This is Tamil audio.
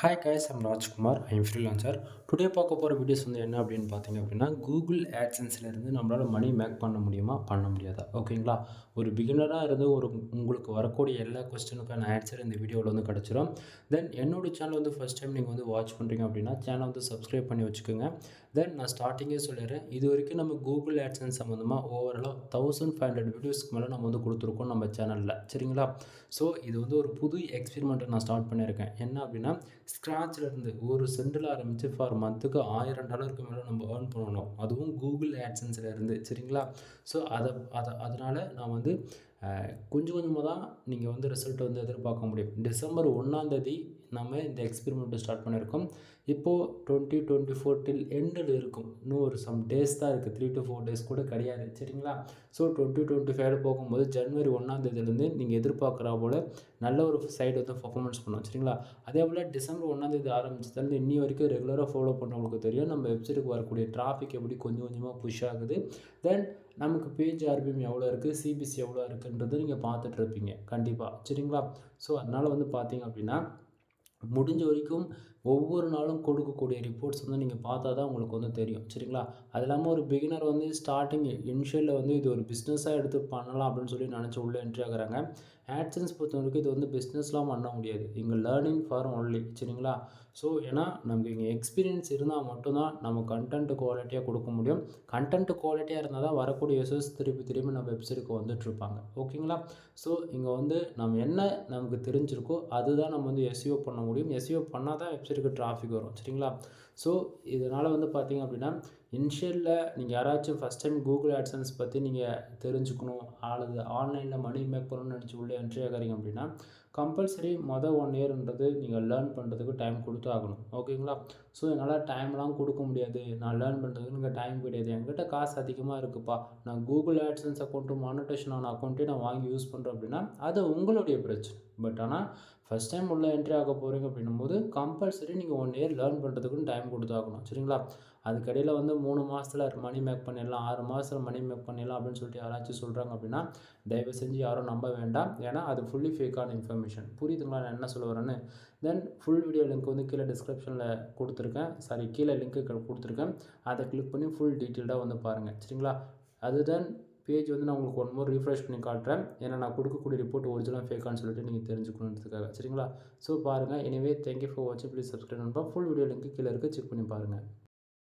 Hi guys, I'm Rajkumar. I'm freelancer. Today பார்க்க போகிற வீடியோஸ் வந்து என்ன அப்படின்னு பார்த்தீங்க அப்படின்னா, கூகுள் ஆட்சன்ஸ்லேருந்து நம்மளால் மணி மேக் பண்ண முடியுமா, பண்ண முடியாதா? ஓகேங்களா? ஒரு பிகினராக இருந்து உங்களுக்கு வரக்கூடிய எல்லா கொஸ்டினுக்கான ஆன்சர் இந்த வீடியோவில் வந்து கிடச்சிரும். தென் என்னோட சேனல் வந்து ஃபஸ்ட் டைம் நீங்கள் வந்து வாட்ச் பண்ணுறீங்க அப்படின்னா சேனல் வந்து சப்ஸ்கிரைப் பண்ணி வச்சுக்கோங்க. தென் நான் ஸ்டார்டிங்கே சொல்லிடுறேன், இது வரைக்கும் நம்ம கூகுள் ஆட்சன்ஸ் சம்மந்தமாக ஓவராலாக 1500 வீடியோஸ்க்கு மேலே நம்ம வந்து கொடுத்துருக்கோம் நம்ம சேனலில். சரிங்களா? ஸோ இது வந்து ஒரு புது எக்ஸ்பெரிமெண்ட்டை நான் ஸ்டார்ட் பண்ணியிருக்கேன். என்ன அப்படின்னா, ஸ்க்ராட்ச்லேருந்து ஒரு சென்டில் ஆரம்பித்து ஃபார் மந்த்துக்கு $1000 மேலே நம்ம ஏர்ன் பண்ணணும், அதுவும் கூகுள் ஆட்சன்ஸ்லேருந்து. சரிங்களா? ஸோ அதனால் நான் வந்து கொஞ்சம் கொஞ்சமாக தான் நீங்கள் வந்து ரிசல்ட் வந்து எதிர்பார்க்க முடியும். டிசம்பர் 1 நம்ம இந்த எக்ஸ்பெரிமெண்ட்டை ஸ்டார்ட் பண்ணியிருக்கோம். இப்போது 2024 டில் எண்டில் இருக்கும். இன்னும் ஒரு சம் டேஸ் தான் இருக்குது, 3 to 4 டேஸ் கூட கிடையாது. சரிங்களா? ஸோ 2025 போகும்போது ஜனவரி 1 நீங்கள் எதிர்பார்க்குறா போல் நல்ல ஒரு சைடு வந்து பர்ஃபார்மன்ஸ் பண்ணுவோம். சரிங்களா? அதே போல் டிசம்பர் 1 ஆரம்பிச்சதுலேருந்து இன்னி வரைக்கும் ரெகுலராக ஃபாலோ பண்ணுறவங்களுக்கு தெரியும், நம்ம வெப்சைட்டுக்கு வரக்கூடிய டிராஃபிக் எப்படி கொஞ்சம் கொஞ்சமாக புஷ் ஆகுது. தென் நமக்கு பேஜ் ஆர்பிஎம் எவ்வளோ இருக்குது, சிபிசி எவ்வளோ இருக்குன்றது நீங்கள் பார்த்துட்ருப்பீங்க கண்டிப்பாக. சரிங்களா? ஸோ அதனால் வந்து பார்த்தீங்க அப்படின்னா, முடிஞ்ச வரைக்கும் ஒவ்வொரு நாளும் கொடுக்கக்கூடிய ரிப்போர்ட்ஸ் வந்து நீங்கள் பார்த்தா தான் உங்களுக்கு வந்து தெரியும். சரிங்களா? அது இல்லாமல் ஒரு பிகினர் வந்து ஸ்டார்டிங் இனிஷியலில் வந்து இது ஒரு பிஸ்னஸாக எடுத்து பண்ணலாம் அப்படின்னு சொல்லி நினச்சி உள்ளே என்ட்ரி ஆகுறாங்க. ஆட்சன்ஸ் பொறுத்த வரைக்கும் இது வந்து பிஸ்னஸ்லாம் பண்ண முடியாது. இங்கே லேர்னிங் ஃபார் ஒன்லி. சரிங்களா? ஸோ ஏன்னா நமக்கு இங்கே எக்ஸ்பீரியன்ஸ் இருந்தால் மட்டும்தான் நம்ம கண்டென்ட் குவாலிட்டியாக கொடுக்க முடியும். கண்டென்ட் குவாலிட்டியாக இருந்தால் தான் வரக்கூடிய யூசர்ஸ் திருப்பி திரும்பி நம்ம வெப்சைட்டுக்கு வந்துட்டுருப்பாங்க. ஓகேங்களா? ஸோ இங்கே வந்து நம்ம என்ன நமக்கு தெரிஞ்சிருக்கோ அதுதான் நம்ம வந்து எஸ்இஓ பண்ண முடியும். எஸ்இஓ பண்ணால் தான் வெப்சைட்டுக்கு டிராஃபிக் வரும். சரிங்களா? ஸோ இதனால் வந்து பார்த்தீங்க அப்படின்னா, இனிஷியலில் நீங்கள் யாராச்சும் ஃபஸ்ட் டைம் கூகுள் ஆட்சன்ஸ் பற்றி நீங்கள் தெரிஞ்சுக்கணும் அல்லது ஆன்லைனில் மணி மேக் பண்ணணும்னு நினச்சி உள்ளே என்ட்ரி ஆகிறீங்க அப்படின்னா, கம்பல்சரி 1 இயர்ன்றது நீங்கள் லேர்ன் பண்ணுறதுக்கு டைம் கொடுத்து ஆகணும். ஓகேங்களா? ஸோ என்னால் டைம்லாம் கொடுக்க முடியாது, நான் லேர்ன் பண்ணுறதுக்கு எனக்கு டைம் கிடையாது, என்கிட்ட காசு அதிகமாக இருக்குப்பா, நான் கூகுள் ஆட்சன்ஸ் அக்கௌண்ட்டு மானிட்டேஷன் ஆன அக்கௌண்ட்டே நான் வாங்கி யூஸ் பண்ணுறேன் அப்படின்னா அது உங்களுடைய பிரச்சனை. பட் ஆனால் ஃபஸ்ட் டைம் உள்ளே என்ட்ரி ஆக போகிறீங்க அப்படின்னும்போது கம்பல்சரி நீங்கள் 1 இயர் லேர்ன் பண்ணுறதுக்குன்னு டைம் கொடுத்தாகணும். சரிங்களா? அதுக்கடையில் வந்து 3 மாதத்தில் மணி மேக் பண்ணிடலாம், 6 மாதத்தில் மணி மேக் பண்ணிடலாம் அப்படின்னு சொல்லிட்டு யாராச்சும் சொல்கிறாங்க அப்படின்னா தயவு செஞ்சு யாரும் நம்ப வேண்டாம். ஏன்னா அது ஃபுல்லி ஃபேக்கான இன்ஃபர்மேஷன். புரியுதுங்களா நான் என்ன சொல்ல வரேன்னு? தென் ஃபுல் வீடியோ லிங்க் வந்து கீழே டிஸ்கிரிப்ஷனில் கொடுத்துருக்கேன். கீழே லிங்க்கு கொடுத்துருக்கேன். அதை கிளிக் பண்ணி ஃபுல் டீட்டெயில்டாக வந்து பாருங்கள். சரிங்களா? அதுதான் பேஜ் வந்து நான் உங்களுக்கு ஒன் மோர் ரீஃப்ரெஷ் பண்ணி காட்டுறேன். ஏன்னா நான் கொடுக்கக்கூடிய ரிப்போர்ட் ஒரிஜினல் ஃபேக்கான்னு சொல்லிட்டு நீங்கள் தெரிஞ்சுக்கணுன்றதுக்காக. சரிங்களா? ஸோ பாருங்கள். எனிவே தேங்க்யூ ஃபார் வாட்சிங். Please subscribe. Full video link கீழே இருக்குது, செக் பண்ணி பாருங்கள்.